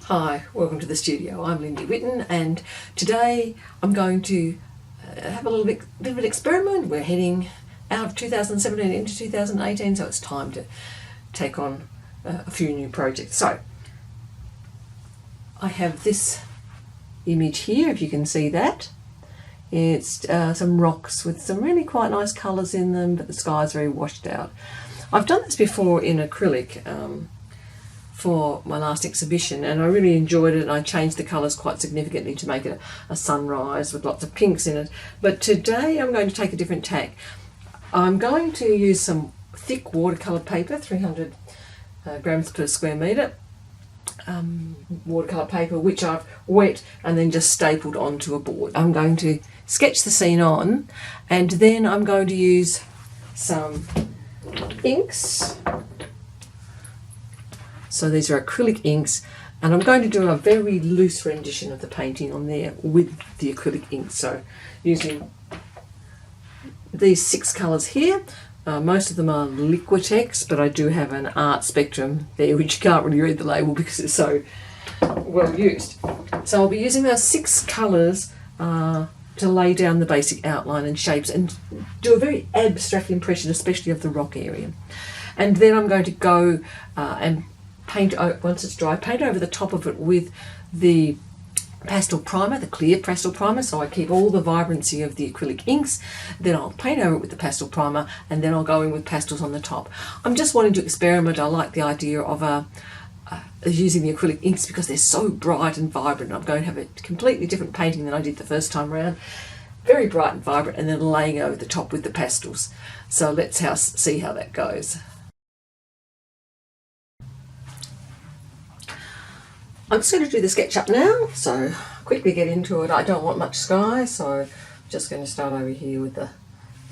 Hi, welcome to the studio. I'm Lindy Witten, and today I'm going to have a bit of an experiment. We're heading out of 2017 into 2018, so it's time to take on a few new projects. So I have this image here, if you can see that. It's some rocks with some really quite nice colours in them, but the sky's very washed out. I've done this before in acrylic for my last exhibition, and I really enjoyed it, and I changed the colours quite significantly to make it a sunrise with lots of pinks in it. But today I'm going to take a different tack. I'm going to use some thick watercolour paper, 300 grams per square metre, watercolour paper which I've wet and then just stapled onto a board. I'm going to sketch the scene on, and then I'm going to use some inks. So these are acrylic inks, and I'm going to do a very loose rendition of the painting on there with the acrylic inks. So using these 6 colours here, most of them are Liquitex, but I do have an art spectrum there which you can't really read the label because it's so well used. So I'll be using those 6 colours to lay down the basic outline and shapes and do a very abstract impression, especially of the rock area. And then I'm going to go and paint, once it's dry, paint over the top of it with the pastel primer, the clear pastel primer, so I keep all the vibrancy of the acrylic inks. Then I'll paint over it with the pastel primer, and then I'll go in with pastels on the top. I'm just wanting to experiment. I like the idea of using the acrylic inks because they're so bright and vibrant. I'm going to have a completely different painting than I did the first time around. Very bright and vibrant, and then laying over the top with the pastels. So let's see how that goes. I'm just going to do the SketchUp now, so quickly get into it. I don't want much sky, so I'm just going to start over here with the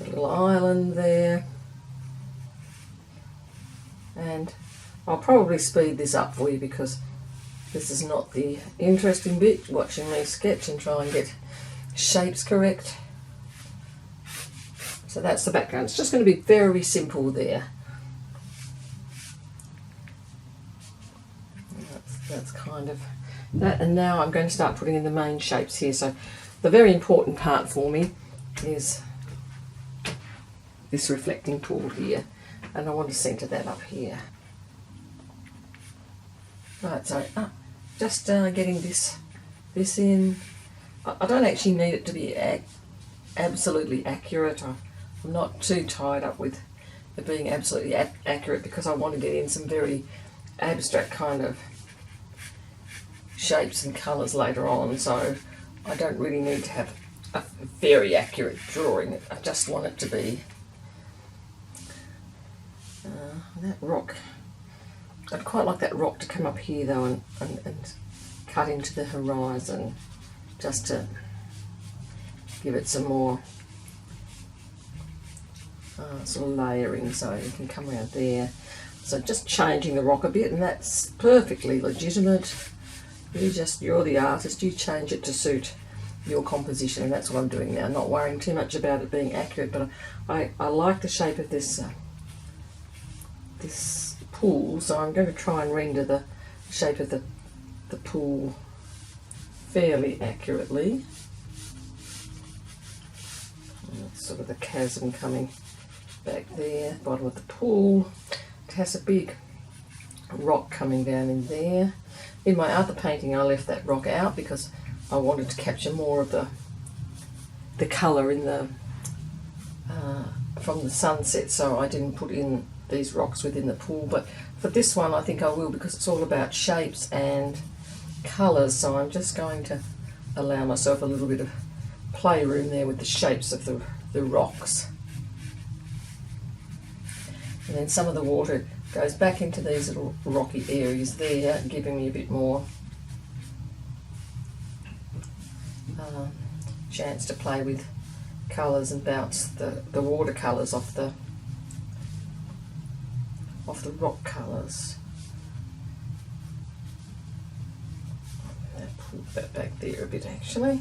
little island there. And I'll probably speed this up for you because this is not the interesting bit, watching me sketch and try and get shapes correct. So that's the background. It's just going to be very simple there. That's kind of that, and now I'm going to start putting in the main shapes here. So the very important part for me is this reflecting pool here, and I want to centre that up here. Right, so just getting this in. I don't actually need it to be absolutely accurate. I'm not too tied up with it being absolutely accurate because I want to get in some very abstract kind of shapes and colours later on, so I don't really need to have a very accurate drawing. I just want it to be that rock. I'd quite like that rock to come up here though and cut into the horizon, just to give it some more sort of layering, so you can come around there. So just changing the rock a bit, and that's perfectly legitimate. You're the artist, you change it to suit your composition, and that's what I'm doing now. Not worrying too much about it being accurate, but I like the shape of this this pool, so I'm going to try and render the shape of the pool fairly accurately. And that's sort of the chasm coming back there, bottom of the pool. It has a big rock coming down in there. In my other painting I left that rock out because I wanted to capture more of the colour in the from the sunset, so I didn't put in these rocks within the pool. But for this one I think I will, because it's all about shapes and colours, so I'm just going to allow myself a little bit of playroom there with the shapes of the rocks. And then some of the water goes back into these little rocky areas there, giving me a bit more chance to play with colours and bounce the watercolours off the rock colours. Pull that back there a bit actually.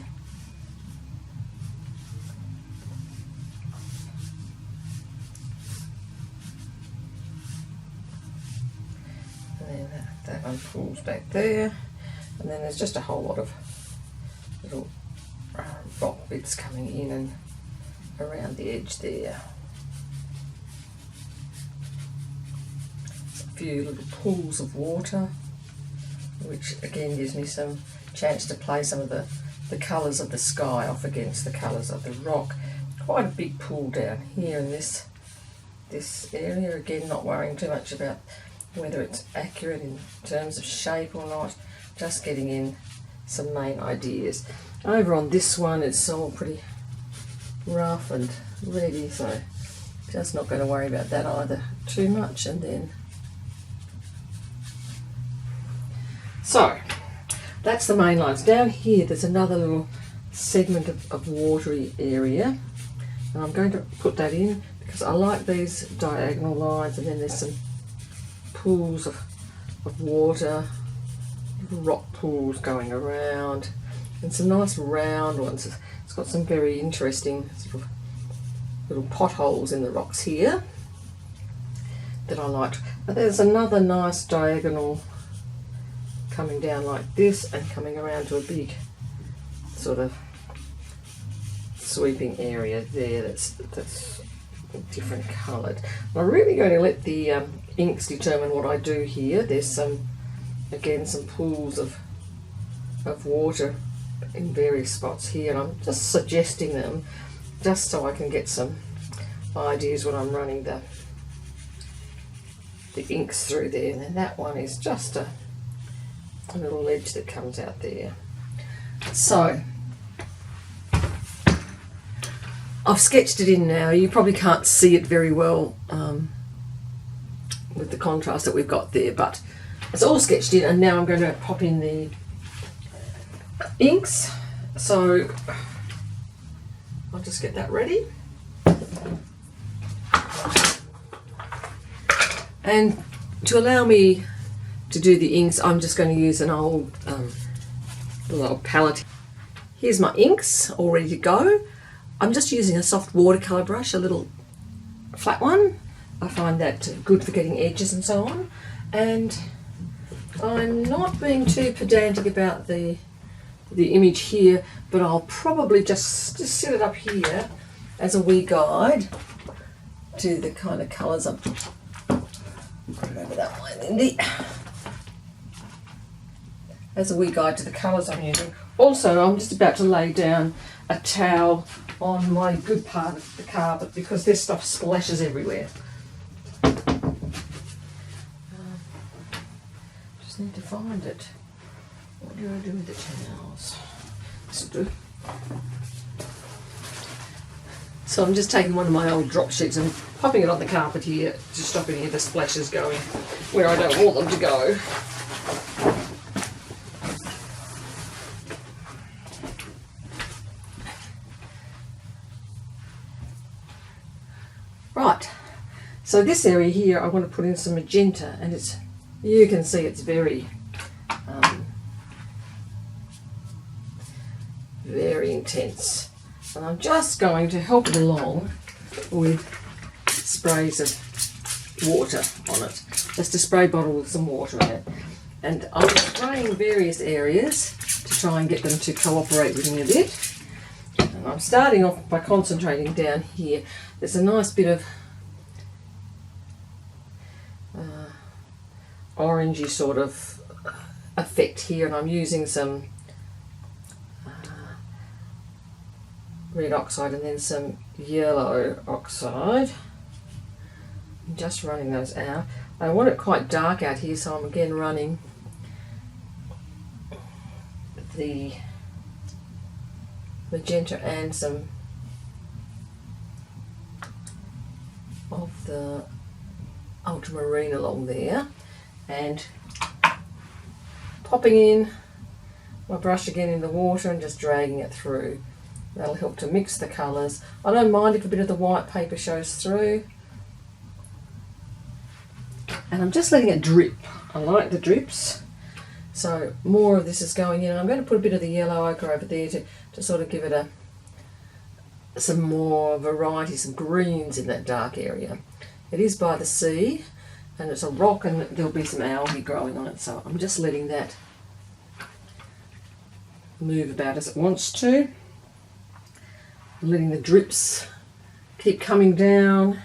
And then that one pulls back there. And then there's just a whole lot of little rock bits coming in and around the edge there. A few little pools of water, which again gives me some chance to play some of the colours of the sky off against the colours of the rock. Quite a big pool down here in this area. Again, not worrying too much about whether it's accurate in terms of shape or not, just getting in some main ideas. Over on this one, it's all pretty rough and ready, so just not going to worry about that either too much. And then, so that's the main lines. Down here, there's another little segment of watery area, and I'm going to put that in because I like these diagonal lines, and then there's some pools of water, little rock pools going around, and some nice round ones. It's got some very interesting sort of little potholes in the rocks here that I liked. But there's another nice diagonal coming down like this and coming around to a big sort of sweeping area there that's different coloured. I'm really going to let the inks determine what I do here. There's some pools of water in various spots here, and I'm just suggesting them just so I can get some ideas when I'm running the inks through there. And then that one is just a little ledge that comes out there. So I've sketched it in now. You probably can't see it very well with the contrast that we've got there, but it's all sketched in, and now I'm going to pop in the inks. So I'll just get that ready. And to allow me to do the inks, I'm just going to use an old little palette. Here's my inks all ready to go. I'm just using a soft watercolour brush, a little flat one. I find that good for getting edges and so on. And I'm not being too pedantic about the image here, but I'll probably just set it up here as a wee guide to the kind of colours I'm... Put it over that way, Lindy. As a wee guide to the colours I'm using. Also, I'm just about to lay down a towel on my good part of the carpet because this stuff splashes everywhere. Just need to find it. What do I do with the towels? This will do. So I'm just taking one of my old drop sheets and popping it on the carpet here to stop any of the splashes going where I don't want them to go. Right, so this area here I want to put in some magenta, and you can see it's very intense, and I'm just going to help it along with sprays of water on it, just a spray bottle with some water in it, and I'm spraying various areas to try and get them to cooperate with me a bit. And I'm starting off by concentrating down here. There's a nice bit of orangey sort of effect here, and I'm using some red oxide and then some yellow oxide. I'm just running those out. I want it quite dark out here, so I'm again running the magenta and some of the ultramarine along there, and popping in my brush again in the water and just dragging it through. That'll help to mix the colours. I don't mind if a bit of the white paper shows through. And I'm just letting it drip. I like the drips. So more of this is going in. I'm going to put a bit of the yellow ochre over there to sort of give it some more variety, some greens in that dark area. It is by the sea, and it's a rock, and there'll be some algae growing on it, so I'm just letting that move about as it wants to. Letting the drips keep coming down.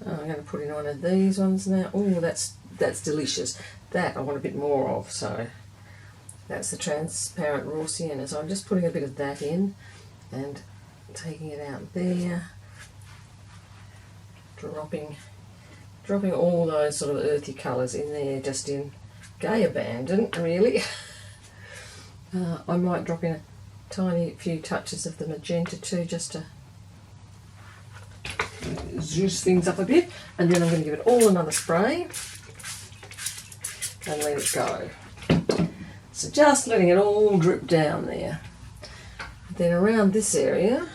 I'm going to put in one of these ones now. Oh, that's delicious. That I want a bit more of, so that's the transparent raw sienna. So I'm just putting a bit of that in and taking it out there. Dropping all those sort of earthy colours in there, just in gay abandon, really. I might drop in a tiny few touches of the magenta too, just to juice things up a bit, and then I'm going to give it all another spray and let it go. So just letting it all drip down there. Then around this area,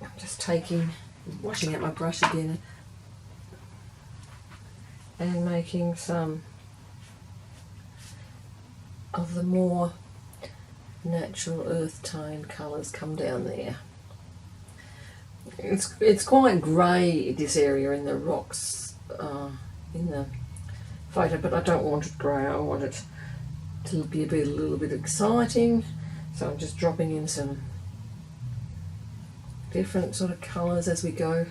I'm just washing out my brush again and making some of the more natural earth tone colours come down there. It's quite grey, this area in the rocks in the photo, but I don't want it grey. I want it to be a little bit exciting, so I'm just dropping in some different sort of colours as we go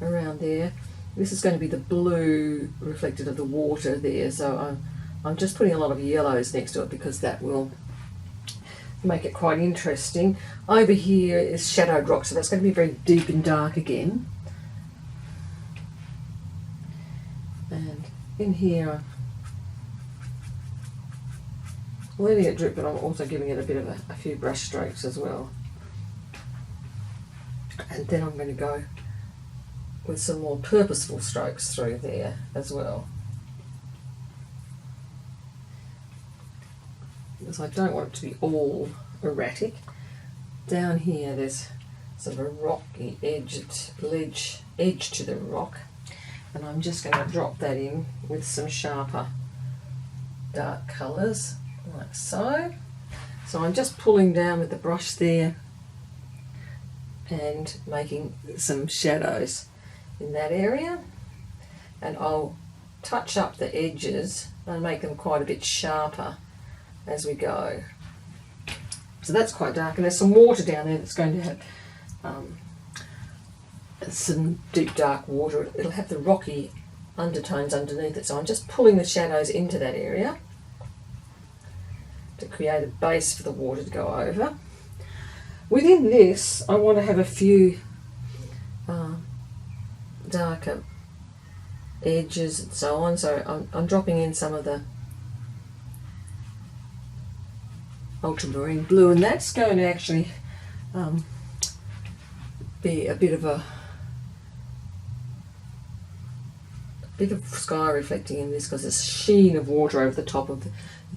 around there. This is going to be the blue reflected of the water there, so I'm just putting a lot of yellows next to it because that will make it quite interesting. Over here is shadowed rock, so that's going to be very deep and dark again. And in here, I'm letting it drip, but I'm also giving it a bit of a few brush strokes as well. And then I'm going to go with some more purposeful strokes through there as well, because I don't want it to be all erratic. Down here there's sort of a rocky edge to the rock, and I'm just going to drop that in with some sharper dark colours like so. So I'm just pulling down with the brush there and making some shadows in that area, and I'll touch up the edges and make them quite a bit sharper as we go. So that's quite dark, and there's some water down there that's going to have some deep dark water. It'll have the rocky undertones underneath it, so I'm just pulling the shadows into that area to create a base for the water to go over. Within this, I want to have a few darker edges and so on, so I'm dropping in some of the ultramarine blue, and that's going to actually be a bit of sky reflecting in this, because there's a sheen of water over the top of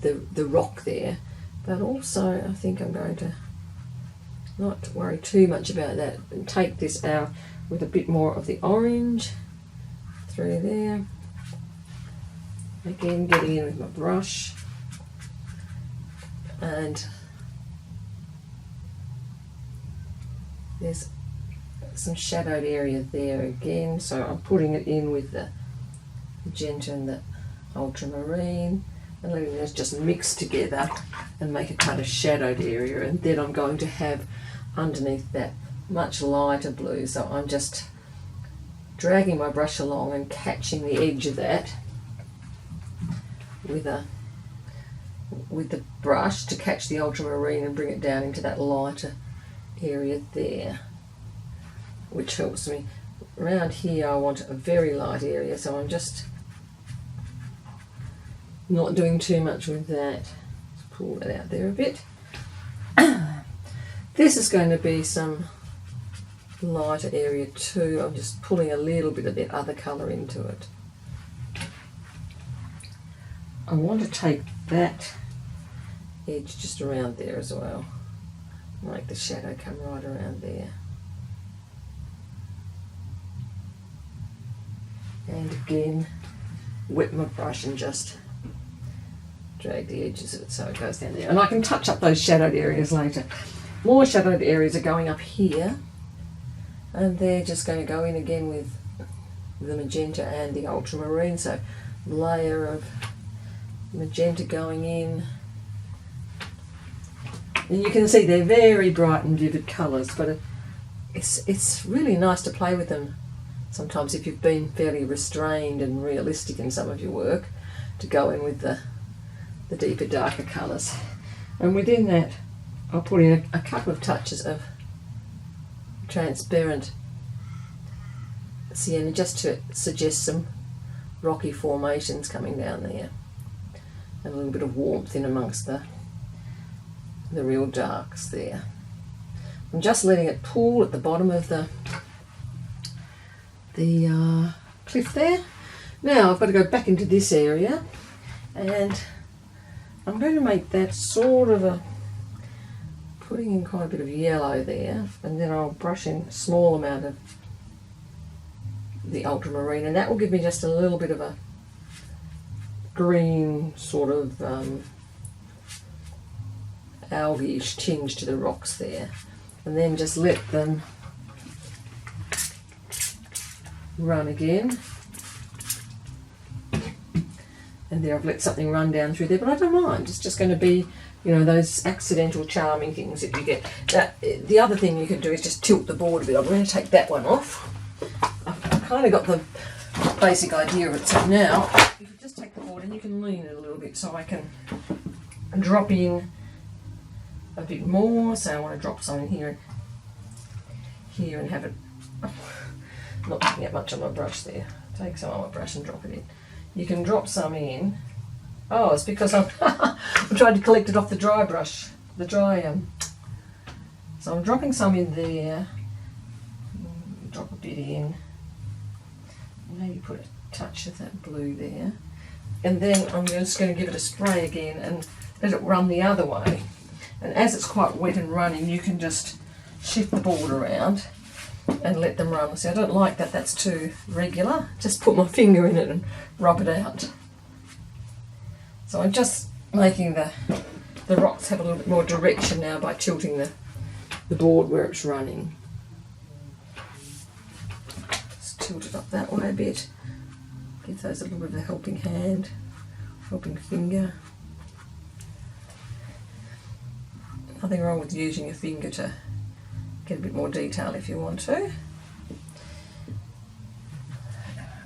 the rock there. But also I think I'm going to not worry too much about that and take this out with a bit more of the orange through there. Again, getting in with my brush, and there's some shadowed area there again, so I'm putting it in with the magenta and the ultramarine and letting those just mix together and make a kind of shadowed area. And then I'm going to have underneath that much lighter blue, so I'm just dragging my brush along and catching the edge of that with the brush to catch the ultramarine and bring it down into that lighter area there, which helps me. Around here I want a very light area, so I'm just not doing too much with that. Just pull that out there a bit. This is going to be some lighter area too. I'm just pulling a little bit of that other colour into it. I want to take that edge just around there as well, make the shadow come right around there. And again, wet my brush and just drag the edges of it so it goes down there. And I can touch up those shadowed areas later. More shadowed areas are going up here, and they're just going to go in again with the magenta and the ultramarine. So layer of magenta going in And you can see they're very bright and vivid colours, but it's really nice to play with them sometimes if you've been fairly restrained and realistic in some of your work, to go in with the deeper, darker colours. And within that, I'll put in a couple of touches of transparent sienna, just to suggest some rocky formations coming down there, and a little bit of warmth in amongst the real darks there. I'm just letting it pool at the bottom of the cliff there. Now I've got to go back into this area, and I'm going to make that sort of a, putting in quite a bit of yellow there, and then I'll brush in a small amount of the ultramarine, and that will give me just a little bit of a green sort of algae-ish tinge to the rocks there, and then just let them run again. And there I've let something run down through there, but I don't mind. It's just going to be, you know, those accidental charming things that you get. The other thing you can do is just tilt the board a bit. I'm going to take that one off. I've kind of got the basic idea of it. So now, if you just take the board and you can lean it a little bit, so I can drop in a bit more. So I want to drop some in here and have it, not picking up much on my brush there. Take some on my brush and drop it in. You can drop some in. Oh, it's because I'm trying to collect it off the dry brush, so I'm dropping some in there. Drop a bit in. Maybe put a touch of that blue there, and then I'm just going to give it a spray again and let it run the other way. And as it's quite wet and running, you can just shift the board around and let them run. See, I don't like that, that's too regular. Just put my finger in it and rub it out. So I'm just making the rocks have a little bit more direction now by tilting the board where it's running. Just tilt it up that way a bit. Give those a little bit of a helping hand, helping finger. Nothing wrong with using your finger to get a bit more detail if you want to.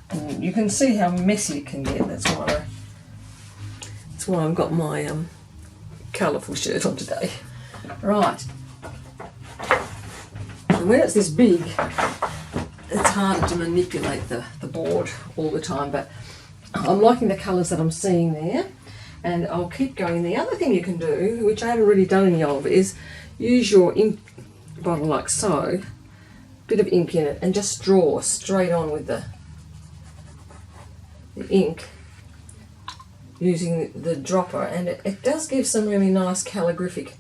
And you can see how messy it can get. That's why I've got my colourful shirt on today. Right. And when it's this big, it's harder to manipulate the board all the time, but I'm liking the colours that I'm seeing there, and I'll keep going. The other thing you can do, which I haven't really done any of, is use your ink bottle like so, bit of ink in it, and just draw straight on with the ink using the dropper, and it does give some really nice calligraphic,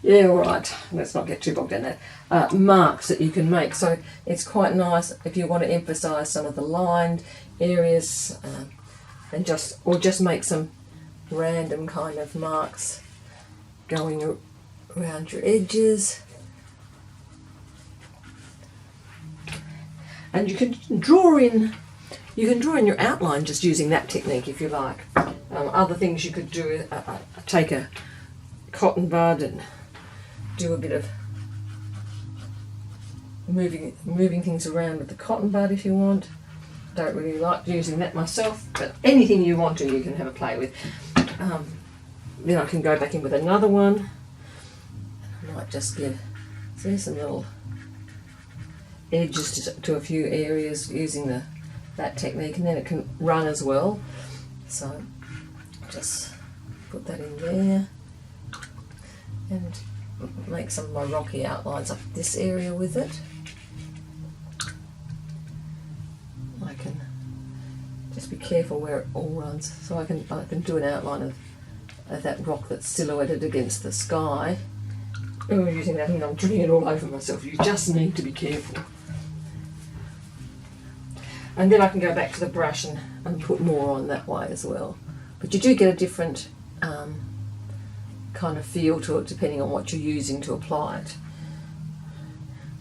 yeah, all right, let's not get too bogged down that, marks that you can make. So it's quite nice if you want to emphasize some of the lined areas, and just make some random kind of marks going around your edges. And you can draw in your outline just using that technique if you like. Other things you could do, take a cotton bud and do a bit of moving things around with the cotton bud if you want. Don't really like using that myself, but anything you want to, you can have a play with. Then I can go back in with another one. I might just give some little edges to a few areas using that technique, and then it can run as well. So just put that in there and make some of my rocky outlines up this area with it. I can just be careful where it all runs, so I can do an outline of that rock that's silhouetted against the sky. Oh, using that, and I'm dripping it all over myself. You just need to be careful. And then I can go back to the brush and put more on that way as well. But you do get a different kind of feel to it depending on what you're using to apply it.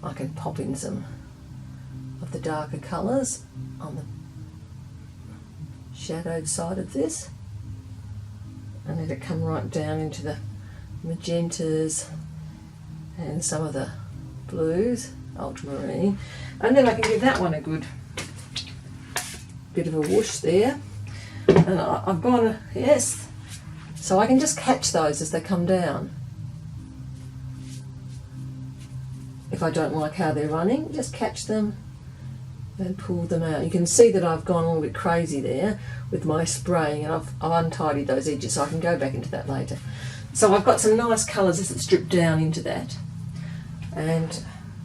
I can pop in some of the darker colours on the shadowed side of this. and let it come right down into the magentas and some of the blues, ultramarine, and then I can give that one a good bit of a whoosh there. And I've gone, yes, so I can just catch those as they come down. If I don't like how they're running, just catch them and pull them out. You can see that I've gone a little bit crazy there with my spraying, and I've untidied those edges, so I can go back into that later. So I've got some nice colours as it's dripped down into that, and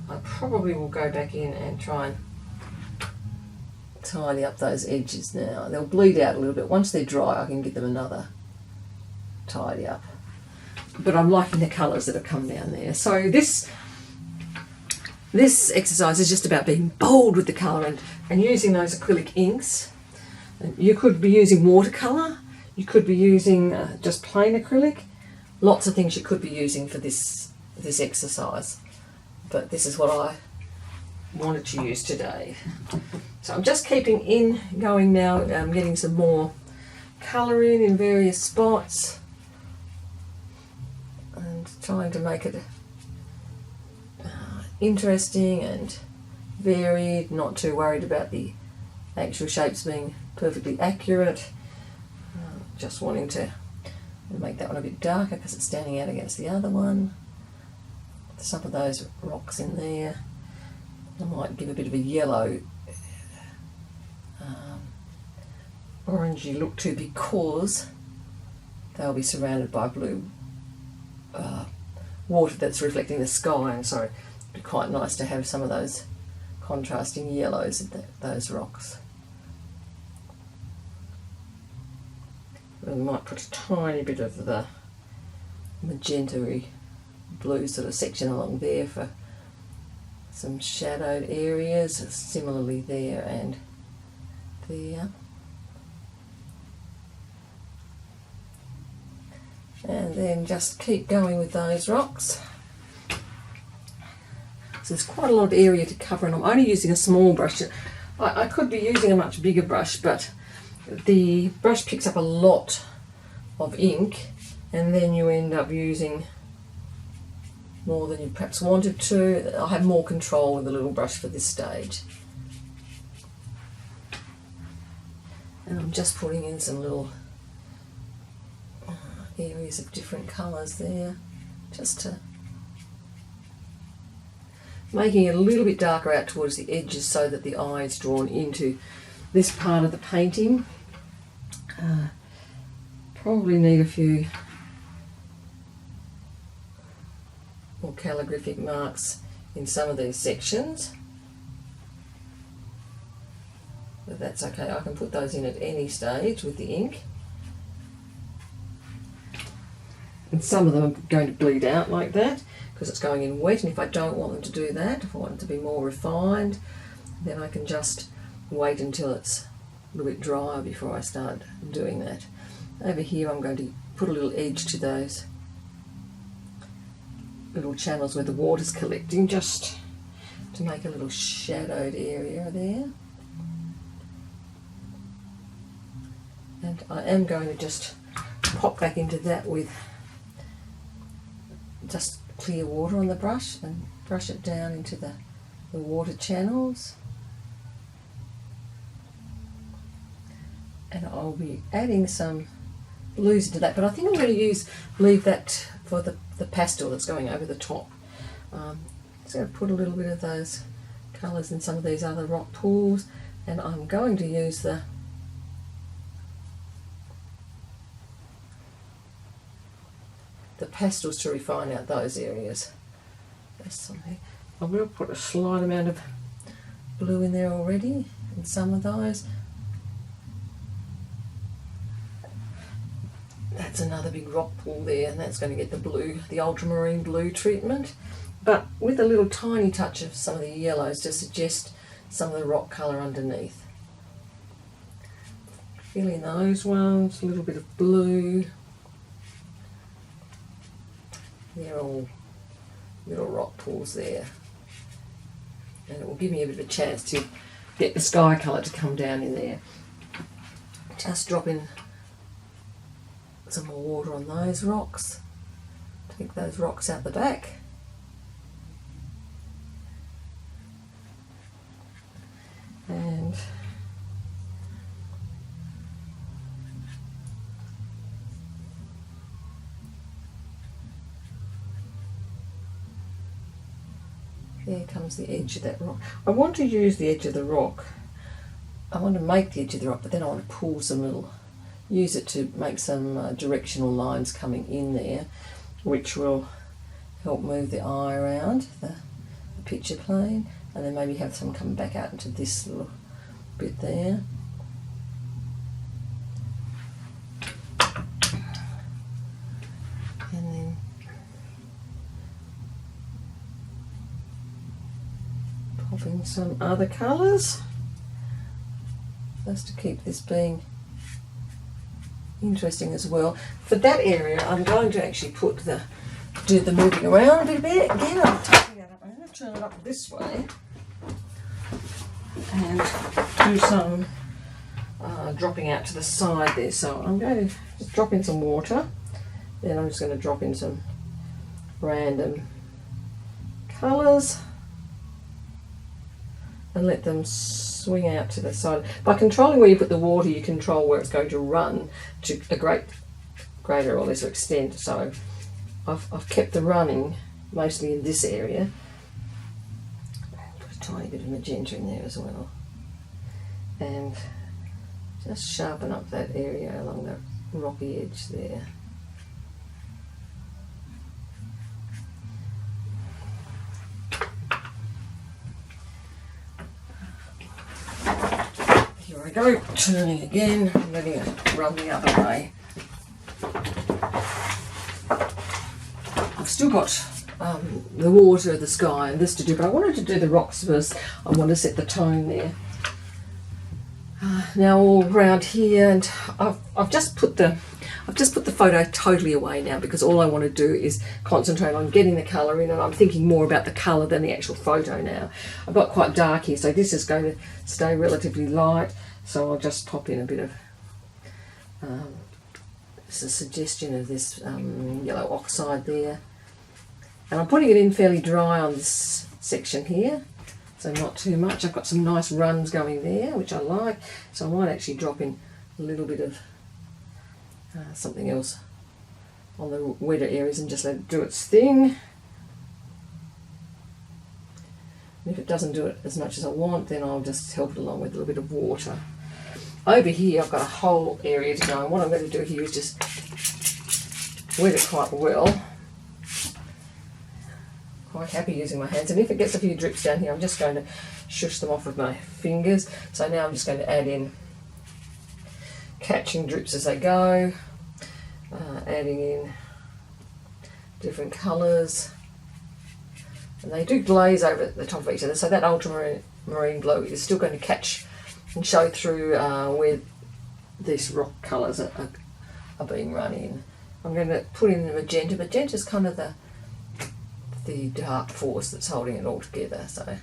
I probably will go back in and try and tidy up those edges now. They'll bleed out a little bit. Once they're dry, I can give them another tidy up. But I'm liking the colours that have come down there. So this exercise is just about being bold with the colour and using those acrylic inks. You could be using watercolour, you could be using just plain acrylic. Lots of things you could be using for this exercise. But this is what I wanted to use today. So I'm just keeping going now, getting some more colour in various spots and trying to make it interesting and varied, not too worried about the actual shapes being perfectly accurate. Just wanting to make that one a bit darker because it's standing out against the other one. Some of those rocks in there, I might give a bit of a yellow orangey look to, because they'll be surrounded by blue water that's reflecting the sky, and so it'd be quite nice to have some of those contrasting yellows in those rocks. We might put a tiny bit of the magenta-y blue sort of section along there for some shadowed areas, similarly there and there. And then just keep going with those rocks. So there's quite a lot of area to cover, and I'm only using a small brush. I could be using a much bigger brush, but the brush picks up a lot of ink, and then you end up using more than you perhaps wanted to. I have more control with the little brush for this stage. And I'm just putting in some little areas of different colours there, just to making it a little bit darker out towards the edges so that the eye is drawn into this part of the painting. Probably need a few more calligraphic marks in some of these sections, but that's okay. I can put those in at any stage with the ink. And some of them are going to bleed out like that because it's going in wet, and if I don't want them to do that, if I want them to be more refined, then I can just wait until it's a little bit drier before I start doing that. Over here I'm going to put a little edge to those little channels where the water's collecting, just to make a little shadowed area there. And I am going to just pop back into that with just clear water on the brush and brush it down into the water channels. And I'll be adding some blues into that, but I think I'm going to leave that for the pastel that's going over the top. So I'm going to put a little bit of those colours in some of these other rock pools, and I'm going to use the pastels to refine out those areas. There's something. I will put a slight amount of blue in there already in some of those. That's another big rock pool there, and that's going to get the blue, the ultramarine blue treatment, but with a little tiny touch of some of the yellows to suggest some of the rock colour underneath. Fill in those ones, a little bit of blue. They're all little rock pools there, and it will give me a bit of a chance to get the sky colour to come down in there. Just drop in some more water on those rocks. Take those rocks out the back. And there comes the edge of that rock. I want to use the edge of the rock. I want to make the edge of the rock, but then I want to pull some little, use it to make some directional lines coming in there, which will help move the eye around the picture plane, and then maybe have some come back out into this little bit there. And then pop in some other colours, just to keep this being interesting as well. For that area, I'm going to actually do the moving around a bit. Again, I'm taking that up. I'm going to turn it up this way and do some dropping out to the side there. So I'm going to just drop in some water. Then I'm just going to drop in some random colours and let them swing out to the side. By controlling where you put the water, you control where it's going to run to a greater or lesser extent. So I've kept the running mostly in this area. Put a tiny bit of magenta in there as well. And just sharpen up that area along the rocky edge there. Here I go, turning again, letting it run the other way. I've still got the water, the sky and this to do, but I wanted to do the rocks first. I want to set the tone there. Now all around here, and I've just put the photo totally away now, because all I want to do is concentrate on getting the colour in, and I'm thinking more about the colour than the actual photo now. I've got quite dark here, so this is going to stay relatively light, so I'll just pop in a bit of it's a suggestion of this yellow oxide there, and I'm putting it in fairly dry on this section here, so not too much. I've got some nice runs going there, which I like, so I might actually drop in a little bit of something else on the wetter areas and just let it do its thing. And if it doesn't do it as much as I want, then I'll just help it along with a little bit of water. Over here I've got a whole area to go, and what I'm going to do here is just wet it quite well. Quite happy using my hands, and if it gets a few drips down here, I'm just going to shush them off with my fingers. So now I'm just going to add in catching drips as they go, adding in different colours, and they do glaze over the top of each other, so that ultramarine blue is still going to catch and show through where these rock colours are being run in. I'm going to put in the magenta. Magenta is kind of the dark force that's holding it all together, so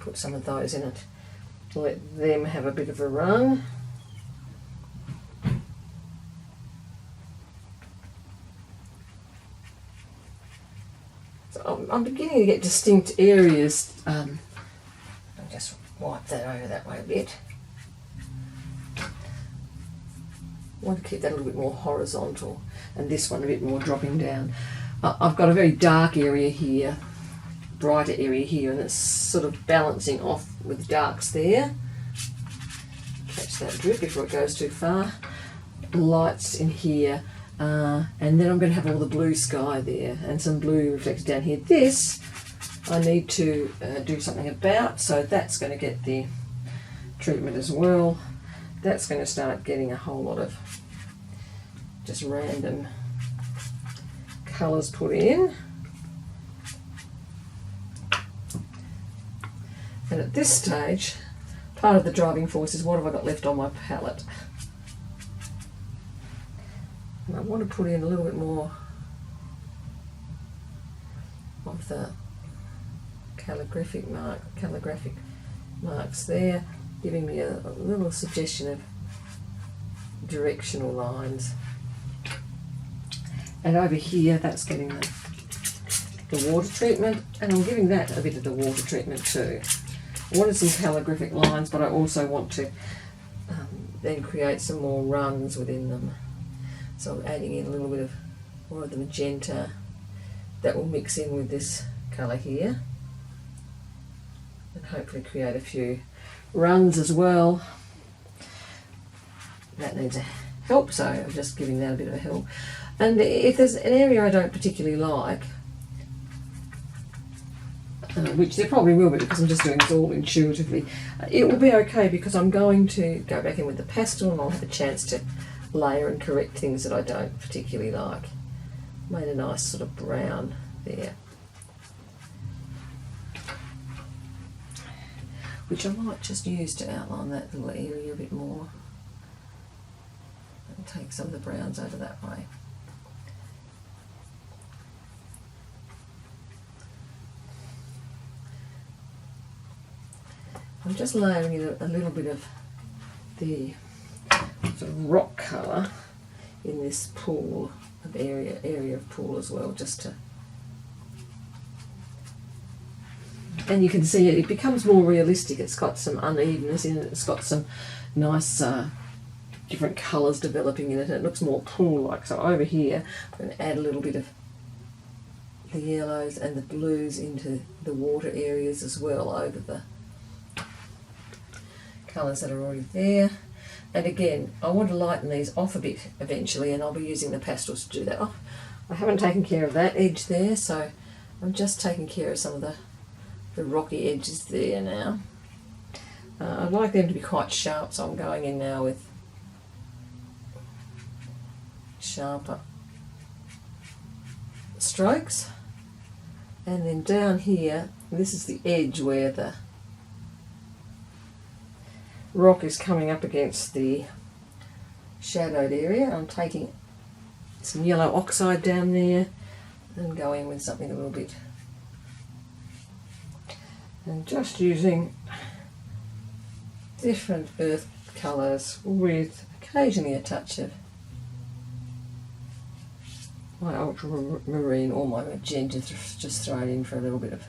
put some of those in it, let them have a bit of a run. So I'm beginning to get distinct areas. I'll just wipe that over that way a bit. I want to keep that a little bit more horizontal, and this one a bit more dropping down. I've got a very dark area here, brighter area here, and it's sort of balancing off with darks there. Catch that drip before it goes too far. Lights in here, and then I'm going to have all the blue sky there and some blue reflected down here. This I need to do something about, so that's going to get the treatment as well. That's going to start getting a whole lot of just random colours put in. And at this stage, part of the driving force is what have I got left on my palette. And I want to put in a little bit more of the calligraphic marks there, giving me a little suggestion of directional lines. And over here, that's getting the water treatment, and I'm giving that a bit of the water treatment too. I wanted some calligraphic lines, but I also want to then create some more runs within them. So I'm adding in a little bit of more of the magenta that will mix in with this colour here, and hopefully create a few runs as well. That needs a help, so I'm just giving that a bit of a help. And if there's an area I don't particularly like, which there probably will be because I'm just doing this all intuitively, it will be okay because I'm going to go back in with the pastel and I'll have a chance to layer and correct things that I don't particularly like. Made a nice sort of brown there, which I might just use to outline that little area a bit more and take some of the browns over that way. I'm just layering in a little bit of the sort of rock colour in this pool of area of pool as well, just to, and you can see it becomes more realistic. It's got some unevenness in it, it's got some nice different colours developing in it, and it looks more pool-like. So over here I'm going to add a little bit of the yellows and the blues into the water areas as well over the colours that are already there. And again, I want to lighten these off a bit eventually, and I'll be using the pastels to do that. Oh, I haven't taken care of that edge there, so I'm just taking care of some of the rocky edges there now. I'd like them to be quite sharp, so I'm going in now with sharper strokes. And then down here, this is the edge where the rock is coming up against the shadowed area. I'm taking some yellow oxide down there and going with something a little bit, and just using different earth colours with occasionally a touch of my ultramarine or my magenta, just thrown in for a little bit of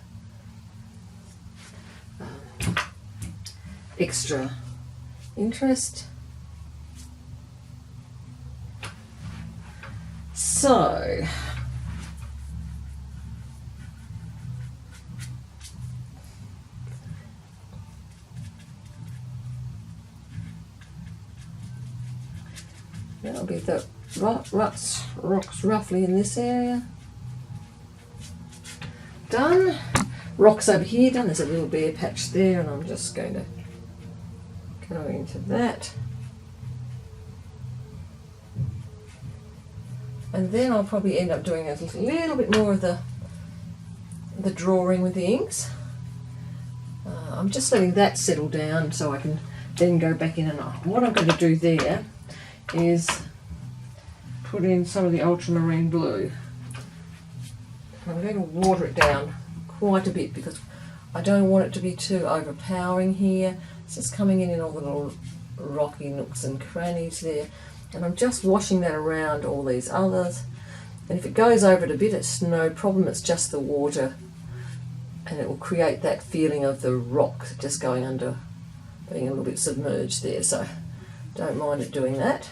extra interest. So that'll be the rocks roughly in this area. Done. Rocks over here done. There's a little bare patch there, and I'm just going to go into that. And then I'll probably end up doing a little bit more of the drawing with the inks. I'm just letting that settle down so I can then go back in, and what I'm going to do there is put in some of the ultramarine blue. I'm going to water it down quite a bit because I don't want it to be too overpowering here. It's just coming in all the little rocky nooks and crannies there, and I'm just washing that around all these others. And if it goes over it a bit, it's no problem, it's just the water, and it will create that feeling of the rock just going under, being a little bit submerged there, so don't mind it doing that.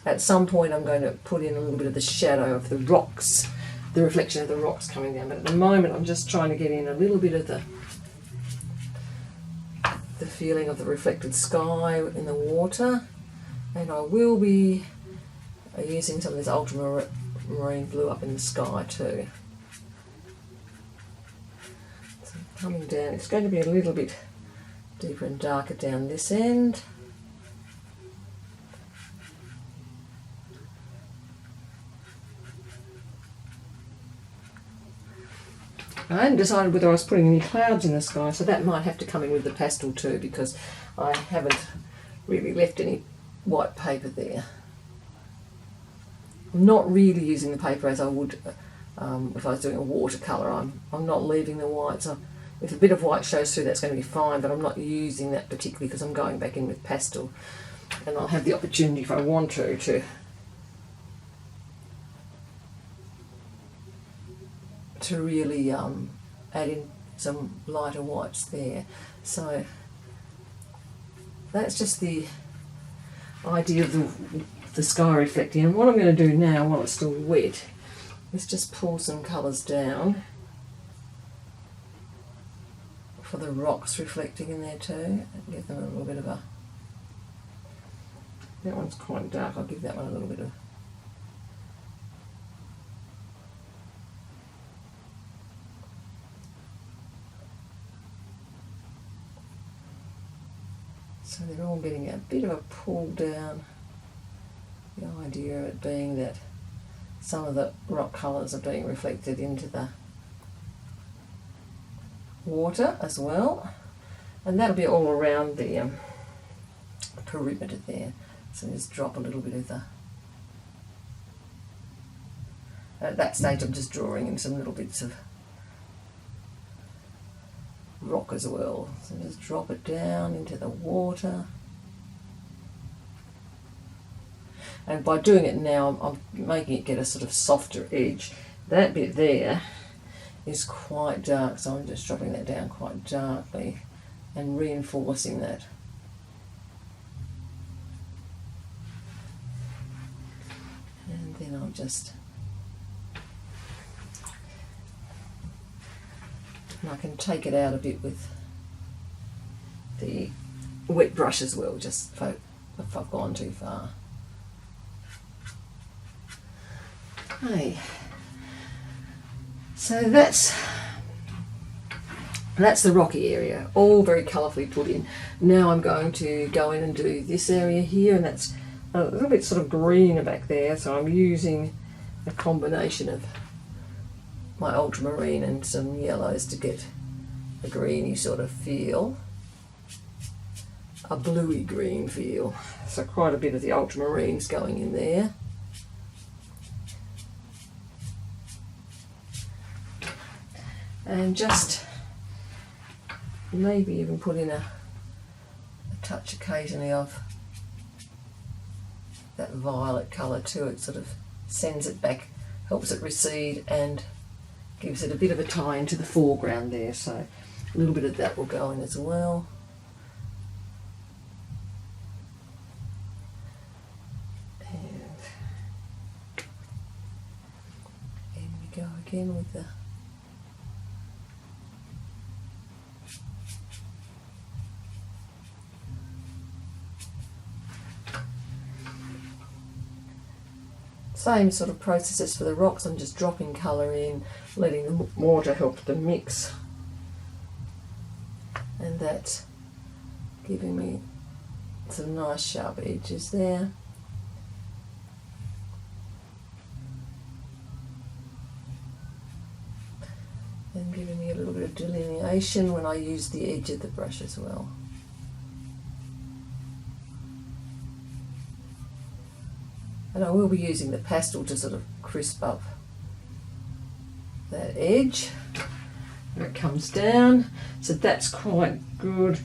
At some point I'm going to put in a little bit of the shadow of the rocks, the reflection of the rocks coming down, but at the moment I'm just trying to get in a little bit of the feeling of the reflected sky in the water. And I will be using some of this ultramarine blue up in the sky too. So coming down, it's going to be a little bit deeper and darker down this end. I hadn't decided whether I was putting any clouds in the sky, so that might have to come in with the pastel too, because I haven't really left any white paper there. I'm not really using the paper as I would if I was doing a watercolour. I'm not leaving the white, so if a bit of white shows through, that's going to be fine, but I'm not using that particularly because I'm going back in with pastel. And I'll have the opportunity if I want to really add in some lighter whites there. So that's just the idea of the sky reflecting. And what I'm going to do now while it's still wet is just pull some colours down for the rocks reflecting in there too, and give them a little bit of a, that one's quite dark, I'll give that one a little bit of, so they're all getting a bit of a pull down. The idea of it being that some of the rock colours are being reflected into the water as well, and that'll be all around the perimeter there. So just drop a little bit of the, at that stage I'm just drawing in some little bits of rock as well. So just drop it down into the water. And by doing it now, I'm making it get a sort of softer edge. That bit there is quite dark, so I'm just dropping that down quite darkly and reinforcing that. And then I'll just, and I can take it out a bit with the wet brush as well, just if I've gone too far. Okay, so that's the rocky area, all very colourfully put in. Now I'm going to go in and do this area here, and that's a little bit sort of greener back there, so I'm using a combination of my ultramarine and some yellows to get a greeny sort of feel, a bluey green feel. So quite a bit of the ultramarines going in there. And just maybe even put in a touch occasionally of that violet colour too. It sort of sends it back, helps it recede, and gives it a bit of a tie into the foreground there. So a little bit of that will go in as well. And in we go again with the same sort of processes for the rocks. I'm just dropping colour in, letting the water help the mix, and that's giving me some nice sharp edges there. And giving me a little bit of delineation when I use the edge of the brush as well. And I will be using the pastel to sort of crisp up that edge where it comes down. So that's quite good.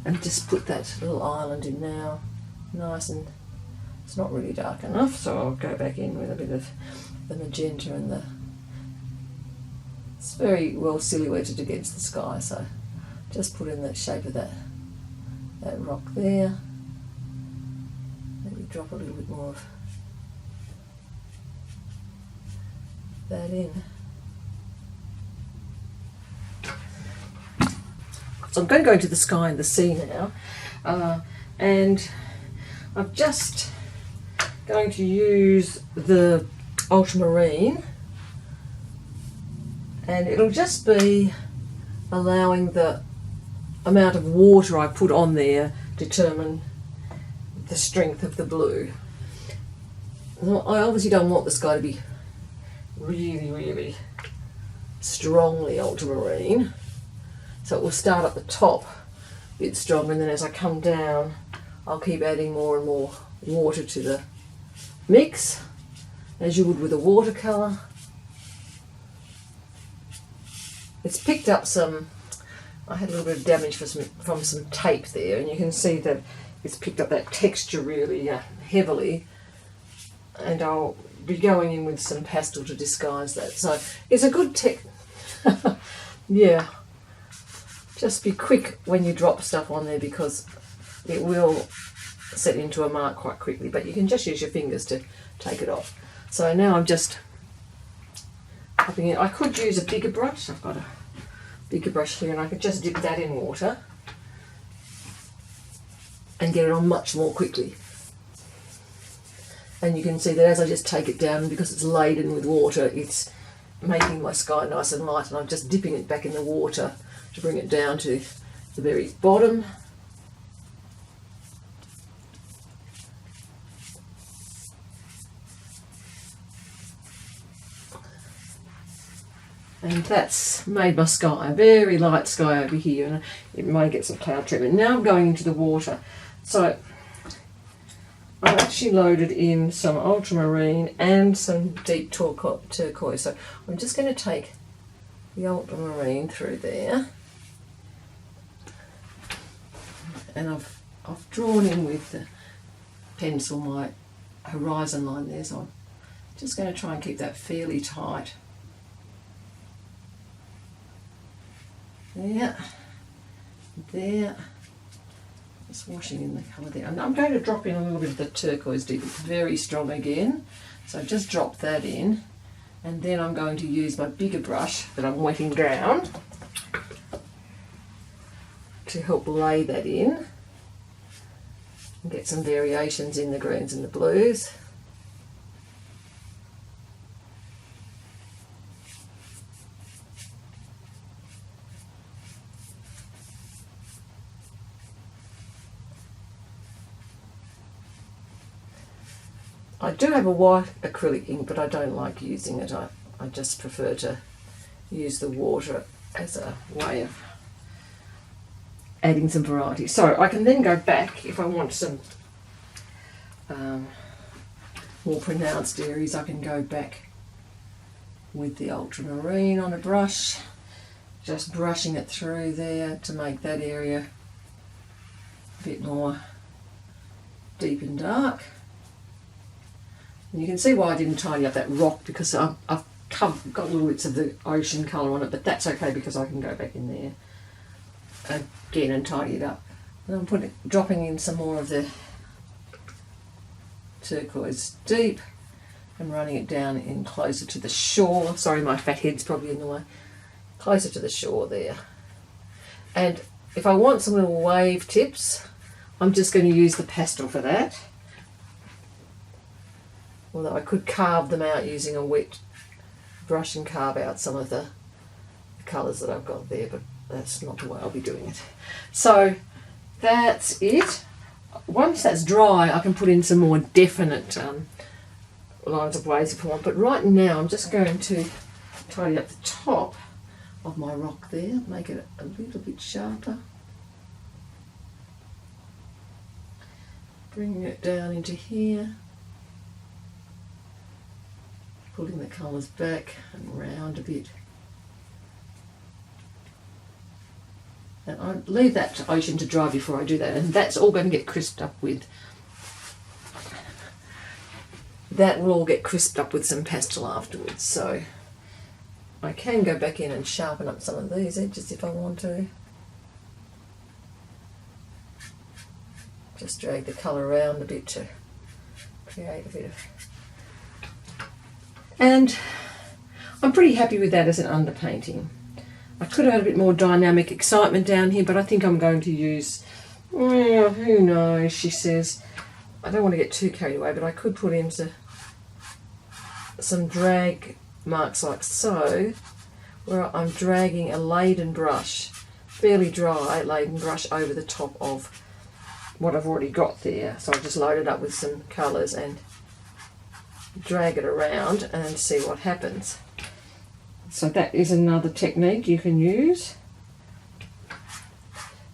And just put that little island in now. Nice, and it's not really dark enough, so I'll go back in with a bit of the magenta and the, it's very well silhouetted against the sky, so just put in the shape of that rock there. Maybe drop a little bit more of that in. So I'm going to go into the sky and the sea now, and I'm just going to use the ultramarine, and it'll just be allowing the amount of water I put on there determine the strength of the blue. I obviously don't want the sky to be really strongly ultramarine, so it will start at the top a bit strong, and then as I come down I'll keep adding more and more water to the mix, as you would with a watercolour. It's picked up some, I had a little bit of damage from some tape there, and you can see that it's picked up that texture really heavily, and I'll be going in with some pastel to disguise that. So it's a good yeah, just be quick when you drop stuff on there because it will set into a mark quite quickly, but you can just use your fingers to take it off. So now I'm just popping in. I could use a bigger brush. I've got a bigger brush here and I could just dip that in water and get it on much more quickly. And you can see that as I just take it down, because it's laden with water, it's making my sky nice and light, and I'm just dipping it back in the water to bring it down to the very bottom. And that's made my sky, a very light sky over here, and it may get some cloud treatment. Now I'm going into the water. So I've actually loaded in some ultramarine and some deep turquoise. So I'm just going to take the ultramarine through there. And I've drawn in with the pencil my horizon line there, so I'm just going to try and keep that fairly tight. There. Just washing in the colour there. And I'm going to drop in a little bit of the turquoise deep. It's very strong again. So just drop that in. And then I'm going to use my bigger brush that I'm wetting down to help lay that in. And get some variations in the greens and the blues. I do have a white acrylic ink, but I don't like using it. I just prefer to use the water as a way of adding some variety. So I can then go back if I want some more pronounced areas. I can go back with the ultramarine on a brush, just brushing it through there to make that area a bit more deep and dark. And you can see why I didn't tidy up that rock, because I've got little bits of the ocean colour on it, but that's okay because I can go back in there again and tidy it up. And I'm dropping in some more of the turquoise deep and running it down in closer to the shore. Sorry, my fat head's probably in the way. Closer to the shore there. And if I want some little wave tips, I'm just going to use the pastel for that. Although I could carve them out using a wet brush and carve out some of the colours that I've got there, but that's not the way I'll be doing it. So that's it. Once that's dry, I can put in some more definite lines of waves if I want. But right now, I'm just going to tidy up the top of my rock there, make it a little bit sharper. Bringing it down into here. Pulling the colours back and round a bit. And I leave that ocean to dry before I do that, and that's all going to get crisped up with. That will all get crisped up with some pastel afterwards, so I can go back in and sharpen up some of these edges if I want to. Just drag the colour around a bit to create a bit of... And I'm pretty happy with that as an underpainting. I could have had a bit more dynamic excitement down here, but I think I'm going to use, who knows, she says. I don't want to get too carried away, but I could put in some drag marks like so, where I'm dragging a laden brush, fairly dry laden brush over the top of what I've already got there. So I just load it up with some colours and drag it around and see what happens. So that is another technique you can use,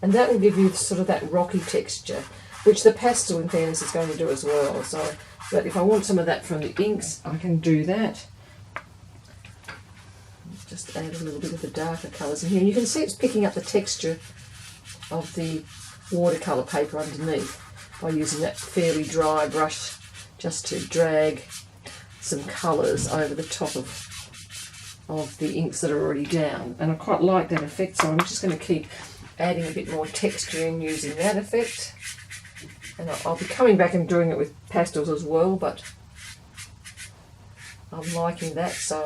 and that will give you sort of that rocky texture, which the pastel in fairness is going to do as well. So, but if I want some of that from the inks, I can do that. Just add a little bit of the darker colours in here, and you can see it's picking up the texture of the watercolour paper underneath. by using that fairly dry brush just to drag some colours over the top of the inks that are already down. And I quite like that effect, so I'm just going to keep adding a bit more texture in using that effect. And I'll be coming back and doing it with pastels as well, but I'm liking that, so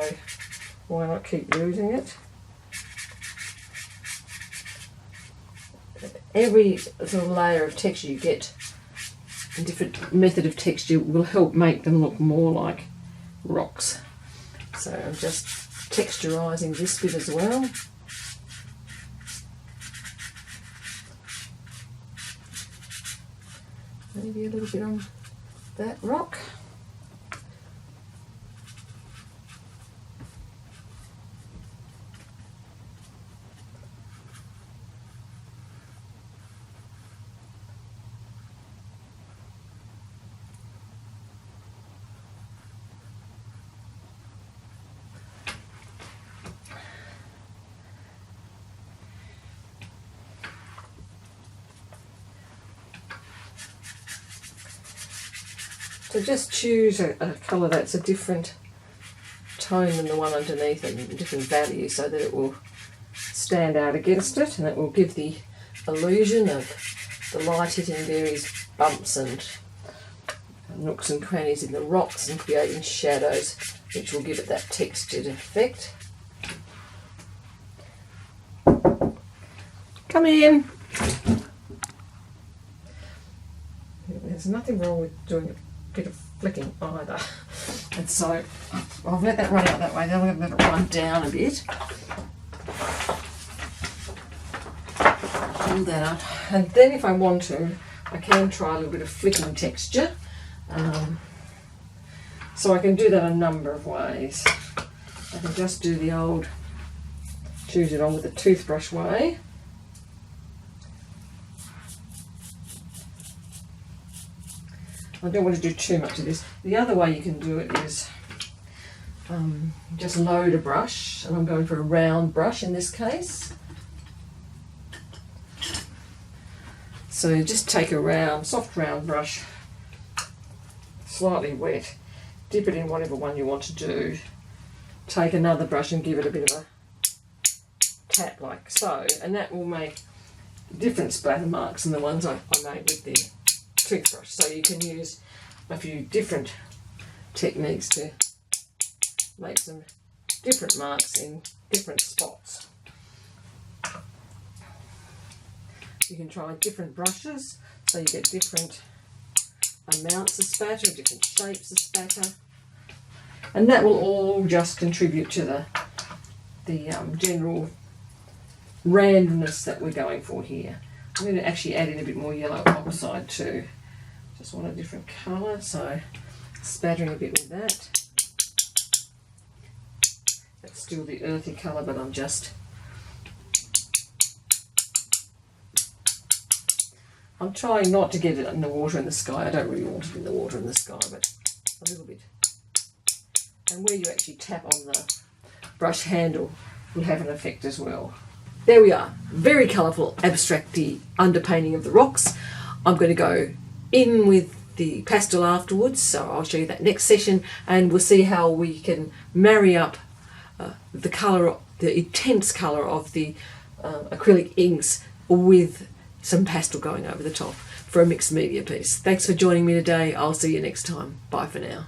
why not keep using it? Every sort of layer of texture you get, a different method of texture, will help make them look more like rocks. So I'm just texturising this bit as well. Maybe a little bit on that rock. So just choose a colour that's a different tone than the one underneath and a different value, so that it will stand out against it, and it will give the illusion of the light hitting various bumps and nooks and crannies in the rocks and creating shadows, which will give it that textured effect. Come in. There's nothing wrong with doing a bit of flicking either. And so I'll let that run out that way, then I'm going to let it run down a bit. Pull that up. And then if I want to, I can try a little bit of flicking texture. So I can do that a number of ways. I can just do the old choose it on with a toothbrush way. I don't want to do too much of this. The other way you can do it is just load a brush, and I'm going for a round brush in this case. So just take a round, soft round brush, slightly wet, dip it in whatever one you want to do, take another brush and give it a bit of a tap like so, and that will make different splatter marks than the ones I made with the toothbrush. So you can use a few different techniques to make some different marks in different spots. You can try different brushes so you get different amounts of spatter, different shapes of spatter, and that will all just contribute to the general randomness that we're going for here. I'm going to actually add in a bit more yellow oxide too. Just want a different colour, so spattering a bit with that. That's still the earthy colour, but I'm trying not to get it in the water and the sky. I don't really want it in the water and the sky, but a little bit. And where you actually tap on the brush handle will have an effect as well. There we are, very colourful, abstracty underpainting of the rocks. I'm going to go in with the pastel afterwards, so I'll show you that next session, and we'll see how we can marry up the colour, the intense colour of the acrylic inks with some pastel going over the top for a mixed media piece. Thanks for joining me today. I'll see you next time. Bye for now.